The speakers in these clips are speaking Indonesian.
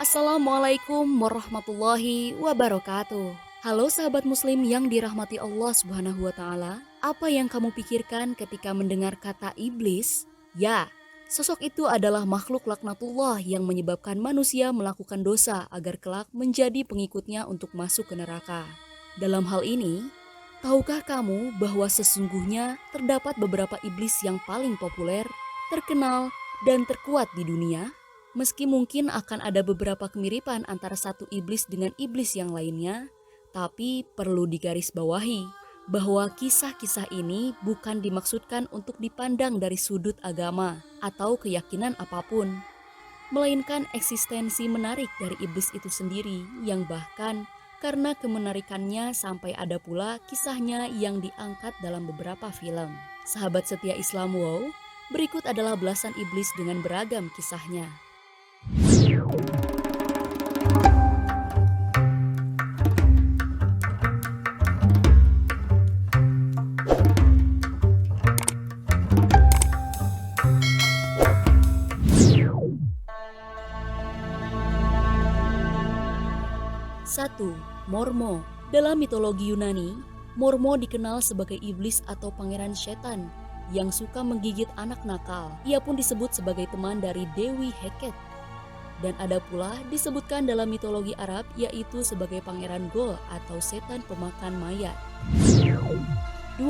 Assalamualaikum warahmatullahi wabarakatuh. Halo sahabat muslim yang dirahmati Allah Subhanahu wa taala. Apa yang kamu pikirkan ketika mendengar kata iblis? Ya, sosok itu adalah makhluk laknatullah yang menyebabkan manusia melakukan dosa agar kelak menjadi pengikutnya untuk masuk ke neraka. Dalam hal ini, tahukah kamu bahwa sesungguhnya terdapat beberapa iblis yang paling populer, terkenal, dan terkuat di dunia? Meski mungkin akan ada beberapa kemiripan antara satu iblis dengan iblis yang lainnya, tapi perlu digarisbawahi bahwa kisah-kisah ini bukan dimaksudkan untuk dipandang dari sudut agama atau keyakinan apapun, melainkan eksistensi menarik dari iblis itu sendiri yang bahkan karena kemenarikannya sampai ada pula kisahnya yang diangkat dalam beberapa film. Sahabat setia Islam Wow, berikut adalah belasan iblis dengan beragam kisahnya. Satu, Mormo. Dalam mitologi Yunani, Mormo dikenal sebagai iblis atau pangeran setan yang suka menggigit anak nakal. Ia pun disebut sebagai teman dari Dewi Heket. Dan ada pula disebutkan dalam mitologi Arab yaitu sebagai pangeran Gol atau setan pemakan mayat. 2.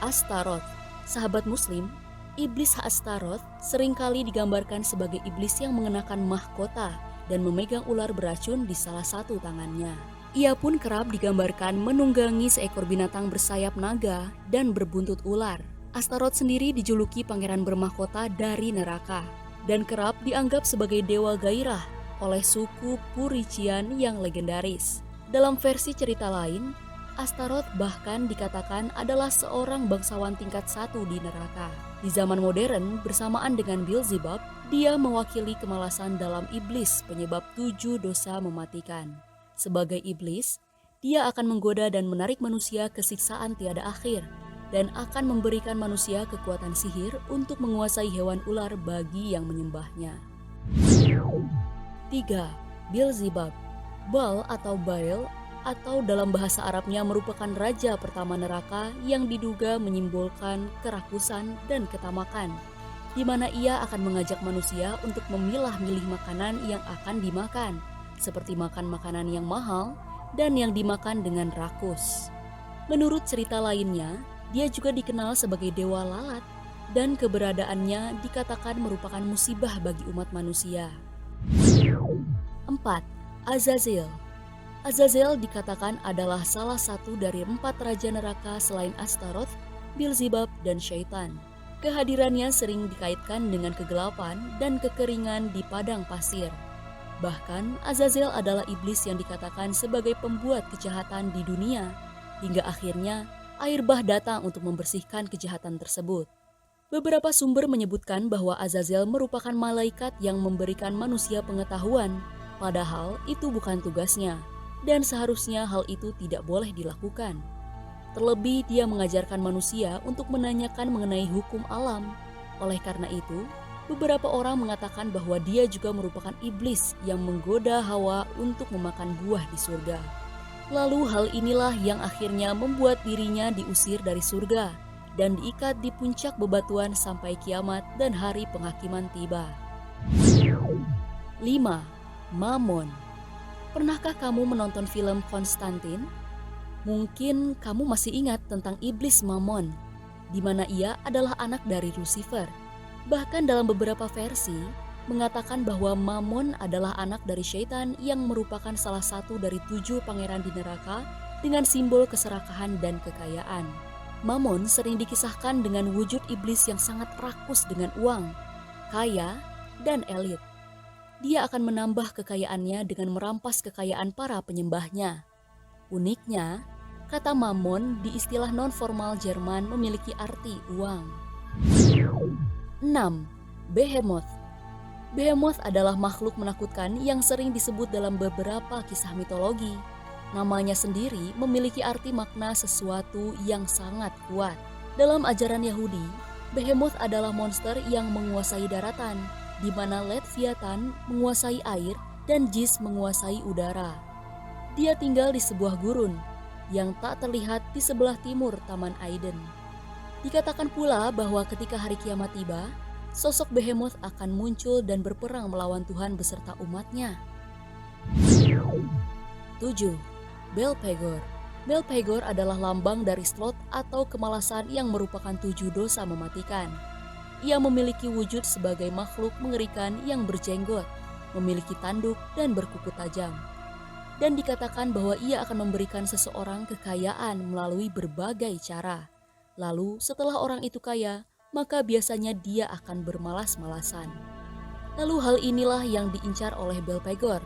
Astaroth. Sahabat muslim, iblis Astaroth seringkali digambarkan sebagai iblis yang mengenakan mahkota dan memegang ular beracun di salah satu tangannya. Ia pun kerap digambarkan menunggangi seekor binatang bersayap naga dan berbuntut ular. Astaroth sendiri dijuluki pangeran bermahkota dari neraka dan kerap dianggap sebagai dewa gairah oleh suku Purician yang legendaris. Dalam versi cerita lain, Astaroth bahkan dikatakan adalah seorang bangsawan tingkat 1 di neraka. Di zaman modern, bersamaan dengan Beelzebub, dia mewakili kemalasan dalam iblis penyebab 7 dosa mematikan. Sebagai iblis, dia akan menggoda dan menarik manusia ke siksaan tiada akhir dan akan memberikan manusia kekuatan sihir untuk menguasai hewan ular bagi yang menyembahnya. 3. Beelzebub. Baal atau Baal atau dalam bahasa Arabnya merupakan raja pertama neraka yang diduga menyimbolkan kerakusan dan ketamakan, di mana ia akan mengajak manusia untuk memilah-milih makanan yang akan dimakan, seperti makan makanan yang mahal dan yang dimakan dengan rakus. Menurut cerita lainnya, dia juga dikenal sebagai dewa lalat dan keberadaannya dikatakan merupakan musibah bagi umat manusia. 4. Azazel. Azazel dikatakan adalah salah satu dari 4 raja neraka selain Astaroth, Beelzebub, dan Syaitan. Kehadirannya sering dikaitkan dengan kegelapan dan kekeringan di padang pasir. Bahkan Azazel adalah iblis yang dikatakan sebagai pembuat kejahatan di dunia, hingga akhirnya air bah datang untuk membersihkan kejahatan tersebut. Beberapa sumber menyebutkan bahwa Azazel merupakan malaikat yang memberikan manusia pengetahuan, padahal itu bukan tugasnya. Dan seharusnya hal itu tidak boleh dilakukan. Terlebih dia mengajarkan manusia untuk menanyakan mengenai hukum alam. Oleh karena itu, beberapa orang mengatakan bahwa dia juga merupakan iblis yang menggoda Hawa untuk memakan buah di surga. Lalu hal inilah yang akhirnya membuat dirinya diusir dari surga dan diikat di puncak bebatuan sampai kiamat dan hari penghakiman tiba. 5. Mammon. Pernahkah kamu menonton film Konstantin? Mungkin kamu masih ingat tentang iblis Mammon, di mana ia adalah anak dari Lucifer. Bahkan dalam beberapa versi, mengatakan bahwa Mammon adalah anak dari Syaitan yang merupakan salah satu dari 7 pangeran di neraka dengan simbol keserakahan dan kekayaan. Mammon sering dikisahkan dengan wujud iblis yang sangat rakus dengan uang, kaya, dan elit. Dia akan menambah kekayaannya dengan merampas kekayaan para penyembahnya. Uniknya, kata Mammon di istilah non-formal Jerman memiliki arti uang. 6. Behemoth. Behemoth adalah makhluk menakutkan yang sering disebut dalam beberapa kisah mitologi. Namanya sendiri memiliki arti makna sesuatu yang sangat kuat. Dalam ajaran Yahudi, Behemoth adalah monster yang menguasai daratan, di mana Leviathan menguasai air dan jis menguasai udara. Dia tinggal di sebuah gurun yang tak terlihat di sebelah timur Taman Aiden. Dikatakan pula bahwa ketika hari kiamat tiba, sosok Behemoth akan muncul dan berperang melawan Tuhan beserta umatnya. 7. Belphegor. Belphegor adalah lambang dari Sloth atau kemalasan yang merupakan 7 dosa mematikan. Ia memiliki wujud sebagai makhluk mengerikan yang berjenggot, memiliki tanduk dan berkuku tajam. Dan dikatakan bahwa ia akan memberikan seseorang kekayaan melalui berbagai cara. Lalu setelah orang itu kaya, maka biasanya dia akan bermalas-malasan. Lalu hal inilah yang diincar oleh Belphegor,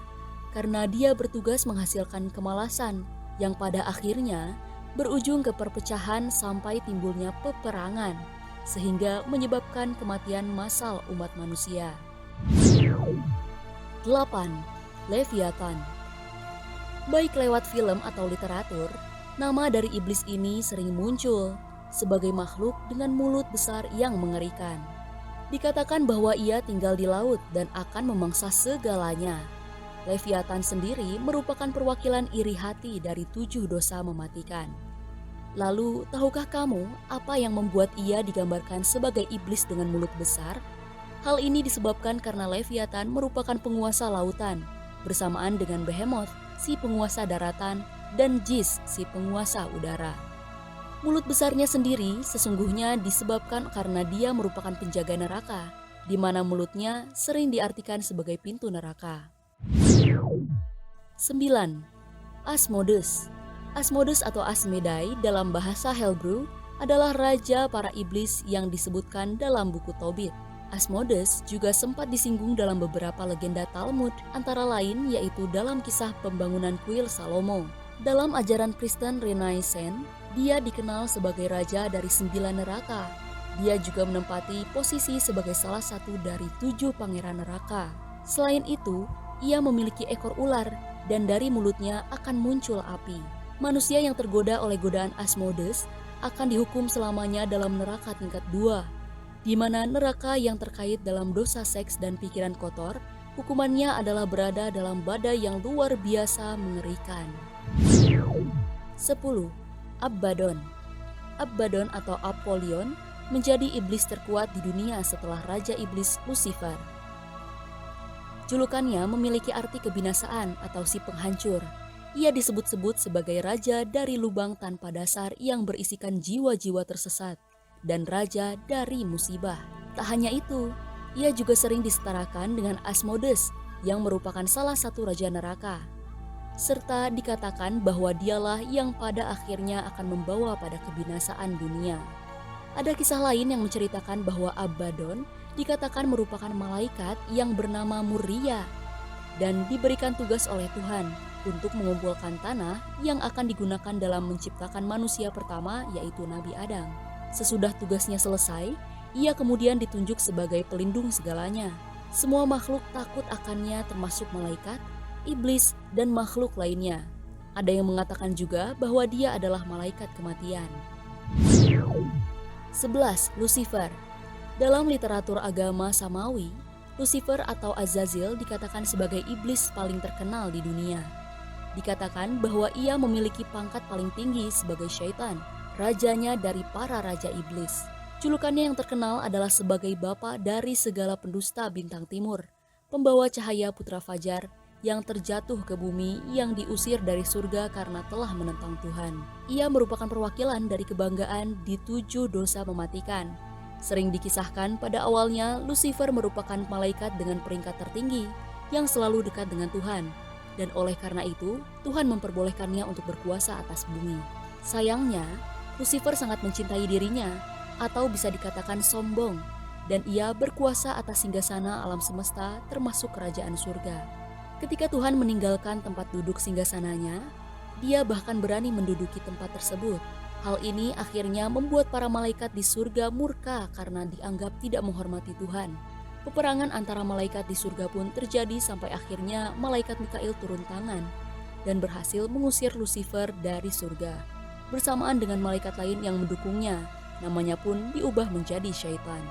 karena dia bertugas menghasilkan kemalasan yang pada akhirnya berujung ke perpecahan sampai timbulnya peperangan, sehingga menyebabkan kematian massal umat manusia. 8. Leviathan. Baik lewat film atau literatur, nama dari iblis ini sering muncul sebagai makhluk dengan mulut besar yang mengerikan. Dikatakan bahwa ia tinggal di laut dan akan memangsa segalanya. Leviathan sendiri merupakan perwakilan iri hati dari 7 dosa mematikan. Lalu, tahukah kamu apa yang membuat ia digambarkan sebagai iblis dengan mulut besar? Hal ini disebabkan karena Leviathan merupakan penguasa lautan, bersamaan dengan Behemoth, si penguasa daratan, dan Jis, si penguasa udara. Mulut besarnya sendiri sesungguhnya disebabkan karena dia merupakan penjaga neraka, di mana mulutnya sering diartikan sebagai pintu neraka. 9. Asmodeus. Asmodeus atau Asmodai dalam bahasa Hebrew adalah raja para iblis yang disebutkan dalam buku Tobit. Asmodeus juga sempat disinggung dalam beberapa legenda Talmud, antara lain yaitu dalam kisah pembangunan kuil Salomo. Dalam ajaran Kristen Renaissance, dia dikenal sebagai raja dari 9 neraka. Dia juga menempati posisi sebagai salah satu dari 7 pangeran neraka. Selain itu, ia memiliki ekor ular dan dari mulutnya akan muncul api. Manusia yang tergoda oleh godaan Asmodeus akan dihukum selamanya dalam neraka tingkat 2, di mana neraka yang terkait dalam dosa seks dan pikiran kotor, hukumannya adalah berada dalam badai yang luar biasa mengerikan. 10. Abaddon. Abaddon atau Apollyon menjadi iblis terkuat di dunia setelah Raja Iblis Lucifer. Julukannya memiliki arti kebinasaan atau si penghancur. Ia disebut-sebut sebagai raja dari lubang tanpa dasar yang berisikan jiwa-jiwa tersesat dan raja dari musibah. Tak hanya itu, ia juga sering disetarakan dengan Asmodeus yang merupakan salah satu raja neraka. Serta dikatakan bahwa dialah yang pada akhirnya akan membawa pada kebinasaan dunia. Ada kisah lain yang menceritakan bahwa Abaddon dikatakan merupakan malaikat yang bernama Muria dan diberikan tugas oleh Tuhan untuk mengumpulkan tanah yang akan digunakan dalam menciptakan manusia pertama, yaitu Nabi Adam. Sesudah tugasnya selesai, ia kemudian ditunjuk sebagai pelindung segalanya. Semua makhluk takut akannya termasuk malaikat, iblis, dan makhluk lainnya. Ada yang mengatakan juga bahwa dia adalah malaikat kematian. 11. Lucifer. Dalam literatur agama Samawi, Lucifer atau Azazel dikatakan sebagai iblis paling terkenal di dunia. Dikatakan bahwa ia memiliki pangkat paling tinggi sebagai syaitan, rajanya dari para raja iblis. Julukannya yang terkenal adalah sebagai bapa dari segala pendusta bintang timur, pembawa cahaya putra fajar yang terjatuh ke bumi yang diusir dari surga karena telah menentang Tuhan. Ia merupakan perwakilan dari kebanggaan di 7 dosa mematikan. Sering dikisahkan pada awalnya Lucifer merupakan malaikat dengan peringkat tertinggi yang selalu dekat dengan Tuhan. Dan oleh karena itu, Tuhan memperbolehkannya untuk berkuasa atas bumi. Sayangnya, Lucifer sangat mencintai dirinya, atau bisa dikatakan sombong, dan ia berkuasa atas singgasana alam semesta termasuk kerajaan surga. Ketika Tuhan meninggalkan tempat duduk singgasananya, dia bahkan berani menduduki tempat tersebut. Hal ini akhirnya membuat para malaikat di surga murka karena dianggap tidak menghormati Tuhan. Peperangan antara malaikat di surga pun terjadi sampai akhirnya malaikat Mikail turun tangan dan berhasil mengusir Lucifer dari surga. Bersamaan dengan malaikat lain yang mendukungnya, namanya pun diubah menjadi syaitan.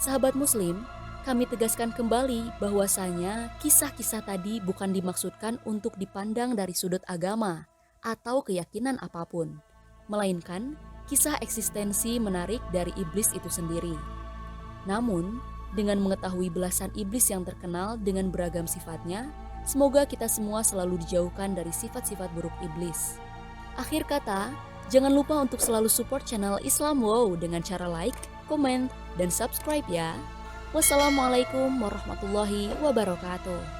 Sahabat Muslim, kami tegaskan kembali bahwasanya kisah-kisah tadi bukan dimaksudkan untuk dipandang dari sudut agama atau keyakinan apapun, melainkan kisah eksistensi menarik dari iblis itu sendiri. Namun, dengan mengetahui belasan iblis yang terkenal dengan beragam sifatnya, semoga kita semua selalu dijauhkan dari sifat-sifat buruk iblis. Akhir kata, jangan lupa untuk selalu support channel Islam Wow dengan cara like, komen, dan subscribe ya. Wassalamualaikum warahmatullahi wabarakatuh.